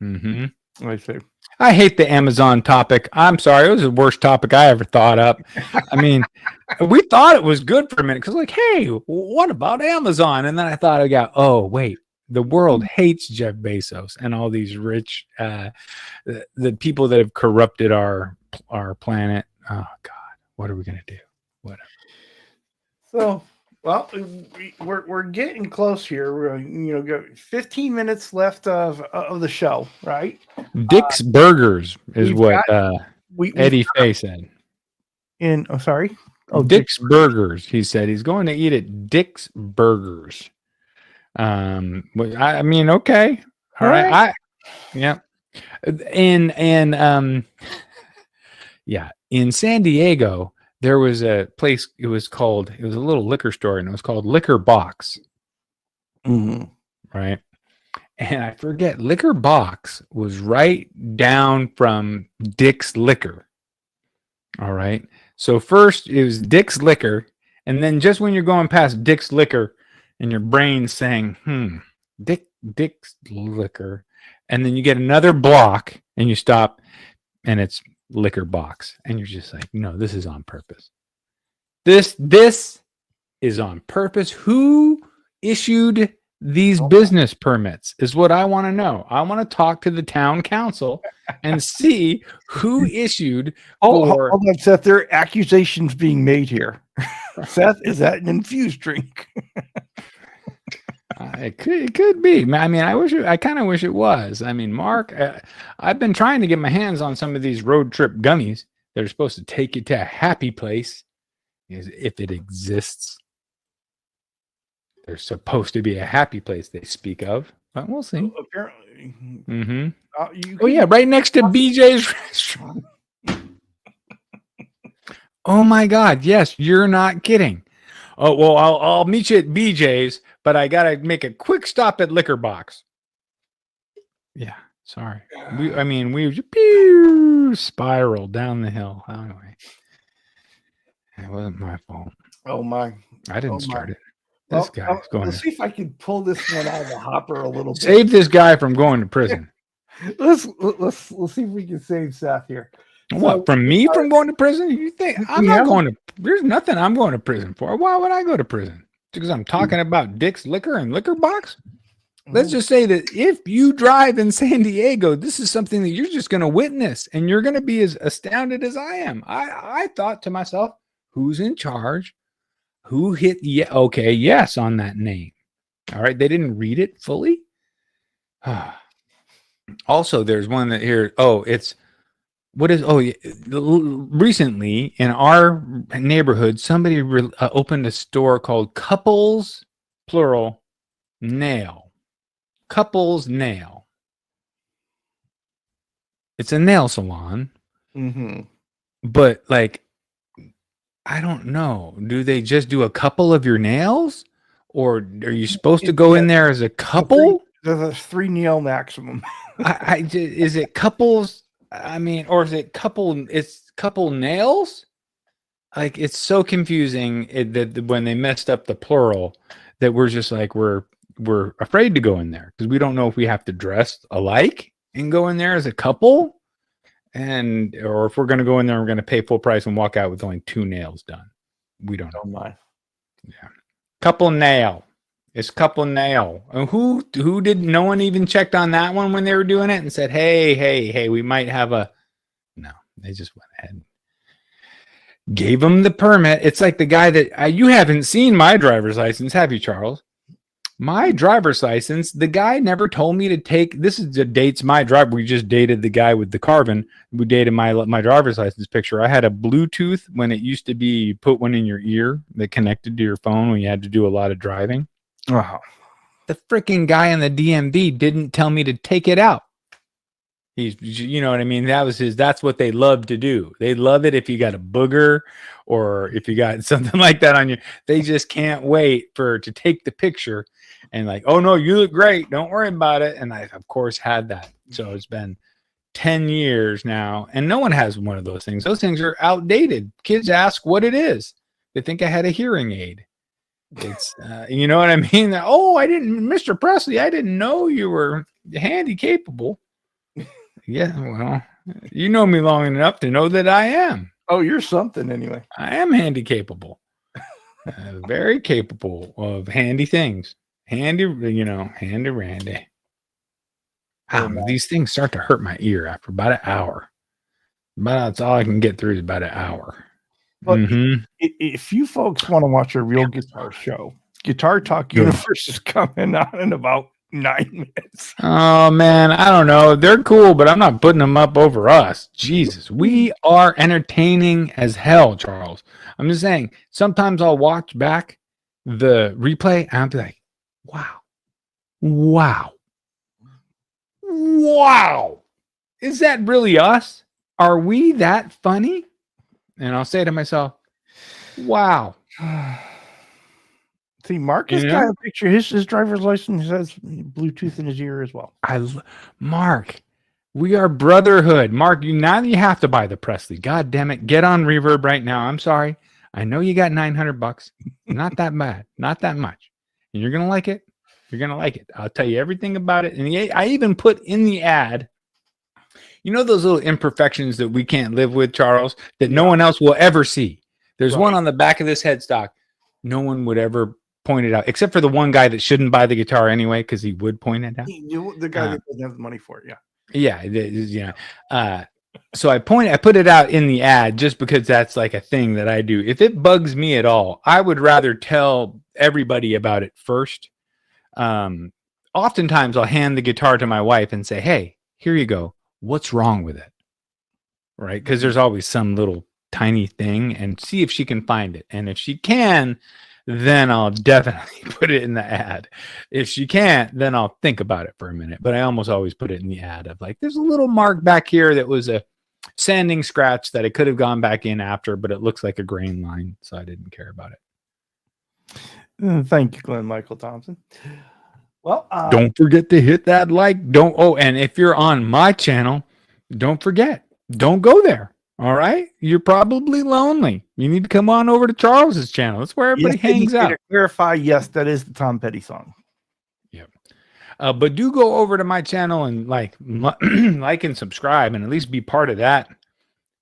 Mm-hmm. I see. I hate the Amazon topic. I'm sorry. It was the worst topic I ever thought up. I mean, we thought it was good for a minute because like, hey, what about Amazon? And then I thought, oh, wait, the world hates Jeff Bezos and all these rich, the people that have corrupted our planet. Oh, God, what are we going to do? Whatever. So, well, we're getting close here. We're got 15 minutes left of the show, right? Dick's Burgers is what Eddie Fay said. Sorry? Oh, Dick's Burgers. He said he's going to eat at Dick's Burgers. I mean, okay. All right. Yeah. In San Diego, there was a place, it was a little liquor store, and it was called Liquor Box. Mm-hmm. Right. And I forget, Liquor Box was right down from Dick's Liquor. All right. So first it was Dick's Liquor. And then just when you're going past Dick's Liquor and your brain's saying, Dick's Liquor. And then you get another block and you stop and it's Liquor Box. And you're just like, no, this is on purpose. This is on purpose. Who issued these business permits is what I want to know. I want to talk to the town council and see who issued. Hold on, Seth. There are accusations being made here. Seth, is that an infused drink? It could be. I mean, I kind of wish it was. I mean, Mark, I've been trying to get my hands on some of these road trip gummies that are supposed to take you to a happy place, if it exists. There's supposed to be a happy place they speak of, but we'll see. Apparently. Mm-hmm. Right next to BJ's restaurant. Oh my God! Yes, you're not kidding. Oh well, I'll meet you at BJ's, but I gotta make a quick stop at Liquor Box. Yeah, sorry. We spiraled down the hill. Anyway, it wasn't my fault. Oh my! I didn't start it. This guy's going. Let's see if I can pull this one out of the hopper a little bit. Save this guy from going to prison. Let's see if we can save Seth here. What, from me from going to prison? You think I'm not going to? There's nothing I'm going to prison for. Why would I go to prison? Because I'm talking about Dick's Liquor and Liquor Box? Let's just say that if you drive in San Diego, this is something that you're just going to witness, and you're going to be as astounded as I am. I thought to myself, who's in charge? Who hit yes on that name? All right, they didn't read it fully. Also, there's one that here. Recently in our neighborhood, somebody opened a store called Couples, plural, Nail. couple's nail. It's a nail salon, but like, I don't know. Do they just do a couple of your nails, or are you supposed to go in there as a couple? There's a 3 nail maximum. Is it couples? I mean, or is it couple? It's couple nails. Like, it's so confusing that when they messed up the plural, that we're just like we're afraid to go in there because we don't know if we have to dress alike and go in there as a couple, or if we're going to go in there, we're going to pay full price and walk out with only 2 nails done. We don't know. My. Yeah, couple nail. It's couple nail. And who did? No one even checked on that one when they were doing it and said, hey, we might have a. No, they just went ahead. Gave him the permit. It's like the guy that you haven't seen my driver's license, have you, Charles? My driver's license, the guy never told me to take. This is the dates my driver. We just dated the guy with the Carvin. We dated my driver's license picture. I had a Bluetooth when it used to be you put one in your ear that connected to your phone when you had to do a lot of driving. Wow. The freaking guy in the DMV didn't tell me to take it out. You know what I mean? That's what they love to do. They love it if you got a booger or if you got something like that on you. They just can't wait to take the picture and like, oh no, you look great. Don't worry about it. And I, of course, had that. So it's been 10 years now and no one has one of those things. Those things are outdated. Kids ask what it is. They think I had a hearing aid. It's, you know what I mean? Oh, Mr. Presley, I didn't know you were handy capable. Yeah, well, you know me long enough to know that I am. Oh, you're something anyway. I am handy capable. Very capable of handy things. Handy randy. These things start to hurt my ear after about an hour. That's all I can get through is about an hour. But if you folks want to watch a real guitar show, Guitar Talk Universe is coming on in about 9 minutes. Oh man, I don't know. They're cool, but I'm not putting them up over us. Jesus, we are entertaining as hell, Charles. I'm just saying, sometimes I'll watch back the replay and I'll be like, wow. Is that really us? Are we that funny? And I'll say to myself, wow. See, Mark has got a picture. His driver's license has Bluetooth in his ear as well. Mark, we are brotherhood. Mark, you have to buy the Presley. God damn it. Get on Reverb right now. I'm sorry. I know you got $900. Not that bad. Not that much. And you're going to like it. You're going to like it. I'll tell you everything about it. And I even put in the ad, you know those little imperfections that we can't live with, Charles, that no one else will ever see. There's one on the back of this headstock. No one would ever point it out, except for the one guy that shouldn't buy the guitar anyway, because he would point it out. The guy that doesn't have the money for it, So I put it out in the ad just because that's like a thing that I do. If it bugs me at all, I would rather tell everybody about it first. Oftentimes I'll hand the guitar to my wife and say, hey, here you go. What's wrong with it? Right? Because there's always some little tiny thing, and see if she can find it. And if she can, then I'll definitely put it in the ad. If she can't, then I'll think about it for a minute. But I almost always put it in the ad of like, there's a little mark back here that was a sanding scratch that I could have gone back in after, but it looks like a grain line, so I didn't care about it. Thank you, Glenn Michael Thompson. Well, don't forget to hit that like. And if you're on my channel, don't forget, don't go there. All right, you're probably lonely. You need to come on over to Charles's channel. That's where everybody hangs out. To clarify, yes, that is the Tom Petty song. Yep. But do go over to my channel and like and subscribe, and at least be part of that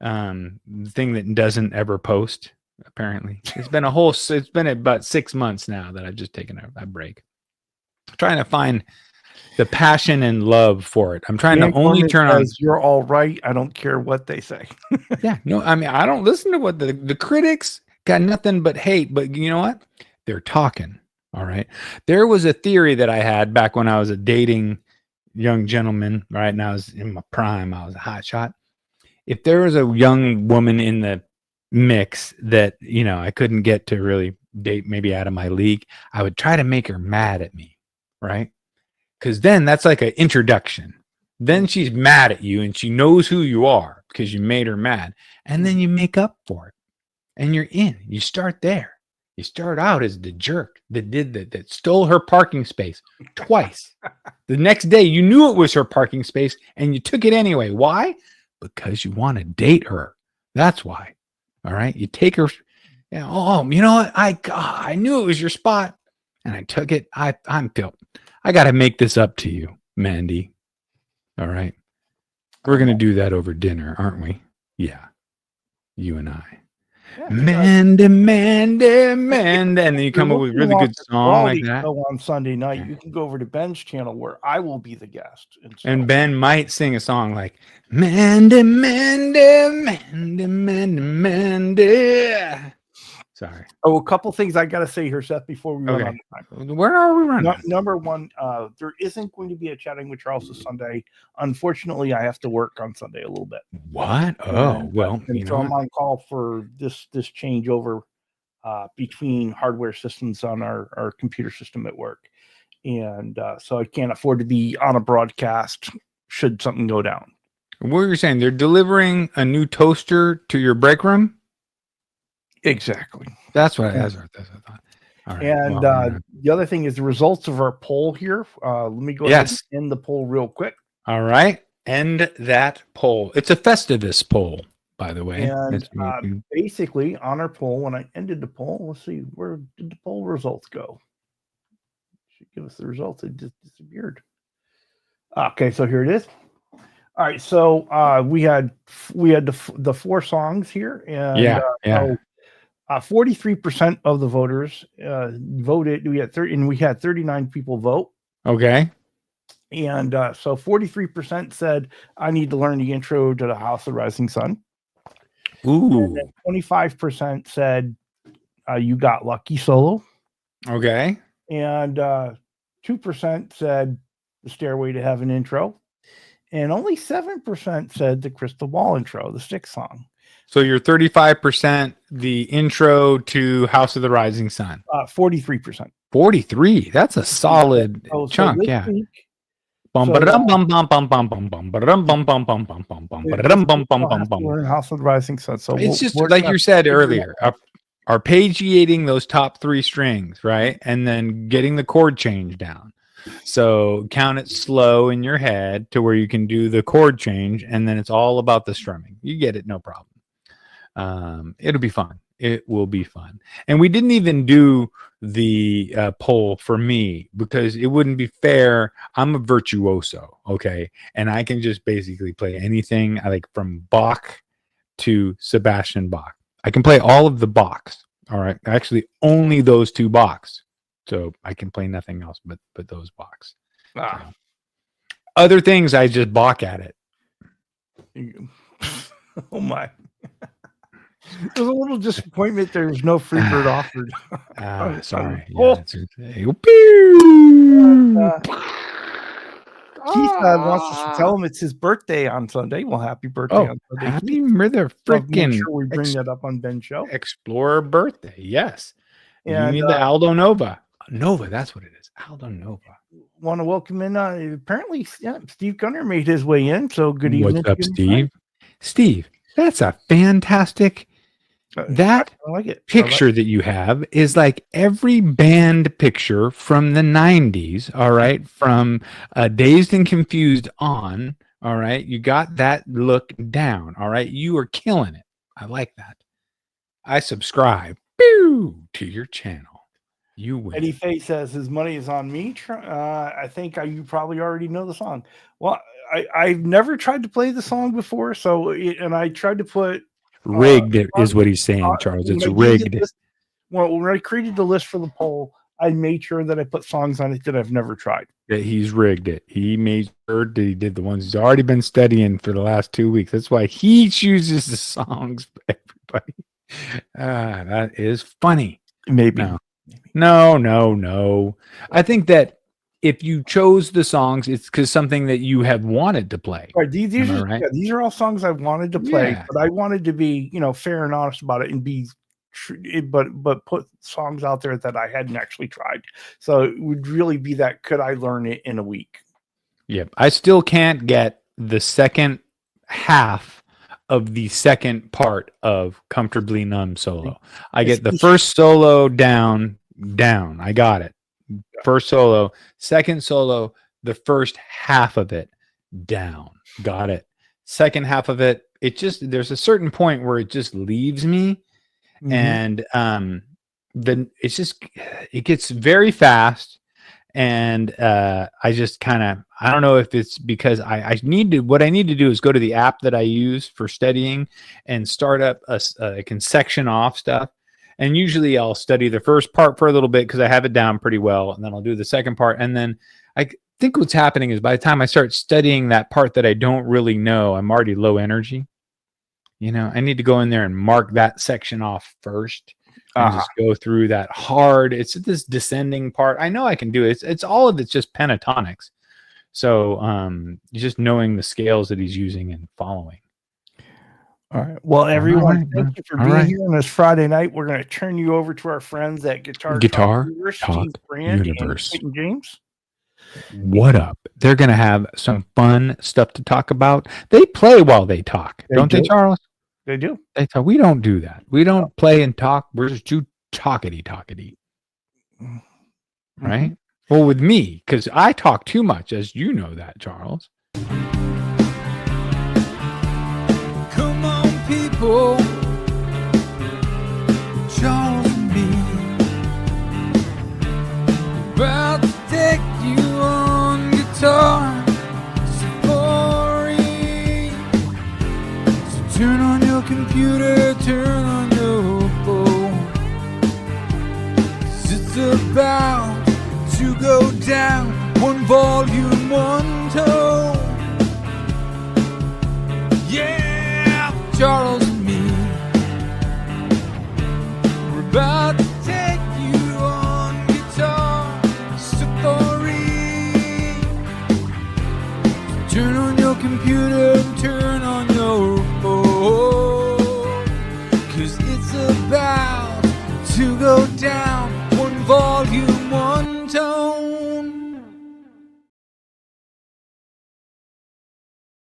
thing that doesn't ever post. Apparently, it's been about 6 months now that I've just taken a break. I'm trying to find the passion and love for it. I'm trying to only turn on. You're all right. I don't care what they say. Yeah, no, I mean, I don't listen to what the critics got nothing but hate. But you know what? They're talking. All right. There was a theory that I had back when I was a dating young gentleman. Right now, I was in my prime. I was a hot shot. If there was a young woman in the mix that I couldn't get to really date, maybe out of my league, I would try to make her mad at me. Right. because then that's like an introduction. Then she's mad at you and she knows who you are because you made her mad. And then you make up for it. And you're in. You start there. You start out as the jerk that stole her parking space twice. The next day, you knew it was her parking space and you took it anyway. Why? Because you want to date her. That's why. All right. You take her. Oh, you know what? I knew it was your spot and I took it. I got to make this up to you, Mandy. All right. We're going to do that over dinner, aren't we? Yeah. You and I. Yeah, Mandy. And then you come up with a really good song like that. On Sunday night, you can go over to Ben's channel where I will be the guest. And Ben might sing a song like Mandy. Sorry. Oh, a couple things I got to say here, Seth, before we run out of time. Where are we running? Number one, there isn't going to be a Chatting with Charles this Sunday. Unfortunately, I have to work on Sunday a little bit. What? Oh, well. And so I'm on call for this changeover between hardware systems on our computer system at work. And so I can't afford to be on a broadcast should something go down. What are you saying? They're delivering a new toaster to your break room? Exactly. That's what I thought. All right, and the other thing is the results of our poll here. Let me go ahead and end the poll real quick. All right. End that poll. It's a Festivus poll, by the way. And basically, on our poll, when I ended the poll, let's see, where did the poll results go? Should give us the results. It just disappeared. Okay, so here it is. All right, so we had the 4 songs here, and so 43% of the voters voted. We had 39 people vote. Okay. And so 43% said, I need to learn the intro to the House of the Rising Sun. Ooh. And then 25% said, you got lucky solo. Okay. And 2% said the Stairway to Heaven intro. And only 7% said the Crystal Ball intro, the Styx song. So you're 35% the intro to House of the Rising Sun. 43%. 43. That's a solid chunk. Yeah. House of the Rising Sun. So it's just like you said earlier, arpeggiating those top 3 strings, right? And then getting the chord change down. So count it slow in your head to where you can do the chord change, and then it's all about the strumming. You get it, no problem. It'll be fun. It will be fun. And we didn't even do the poll for me because it wouldn't be fair. I'm a virtuoso, okay? And I can just basically play anything, like from Bach to Sebastian Bach. I can play all of the Bachs, all right? Actually, only those 2 Bachs. So I can play nothing else but those Bachs. Other things, I just balk at it. Oh, my. There's a little disappointment. There's no free bird offered. Sorry. Keith wants us to tell him it's his birthday on Sunday. Well, happy birthday on Sunday. Happy mother freaking. Sure we bring that up on Ben's show. Explorer birthday. Yes. And, you need the Aldo Nova. Nova, that's what it is. Aldo Nova. Want to welcome in. Apparently, Steve Gunner made his way in. So good evening. What's up, Steve? Steve, that's a fantastic. That I like it. picture that you have is like every band picture from the 90s. All right. From Dazed and Confused on. All right. You got that look down. All right. You are killing it. I like that. I subscribe to your channel. You win. Eddie Faye says his money is on me. I think you probably already know the song. Well, I've never tried to play the song before. And I tried to put. Rigged is what he's saying, Charles. It's rigged. When I created the list for the poll, I made sure that I put songs on it that I've never tried. Yeah, he's rigged it. He made sure that he did the ones he's already been studying for the last 2 weeks. That's why he chooses the songs for everybody. That is funny. Maybe. No. I think that if you chose the songs, it's because something that you have wanted to play. Right. These are all songs I wanted to play, but I wanted to be, fair and honest about it and be but put songs out there that I hadn't actually tried. So it would really be that, could I learn it in a week? Yep. I still can't get the second half of the second part of Comfortably Numb solo. I get the first solo down. I got it. First solo, second solo, the first half of it down. Got it. Second half of it, there's a certain point where it just leaves me. Mhm. And then it gets very fast. And I just I don't know if it's because what I need to do is go to the app that I use for studying and start up I can section off stuff. And usually I'll study the first part for a little bit because I have it down pretty well. And then I'll do the second part. And then I think what's happening is by the time I start studying that part that I don't really know, I'm already low energy. I need to go in there and mark that section off first. And just go through that hard. It's this descending part. I know I can do it. It's all of it's just pentatonics. So just knowing the scales that he's using and following. All right. Well, everyone, thank you for being here on this Friday night. We're going to turn you over to our friends at Guitar Talk Universe, Steve Brand Universe. And Clayton James. What up? They're going to have some fun stuff to talk about. They play while they talk, don't they, Charles? They do. We don't do that. We don't play and talk. We're just too talkity. Right? Well, with me, because I talk too much, as you know that, Charles. Come on, people. Charles and me. About to take you on guitar safari. So turn on your computer, turn on your phone. 'Cause it's about to go down, one volume, one tone. Yeah, Charles and me, we're about to take you on guitar safari. Turn on your computer and turn on your phone, 'cause it's about to go down,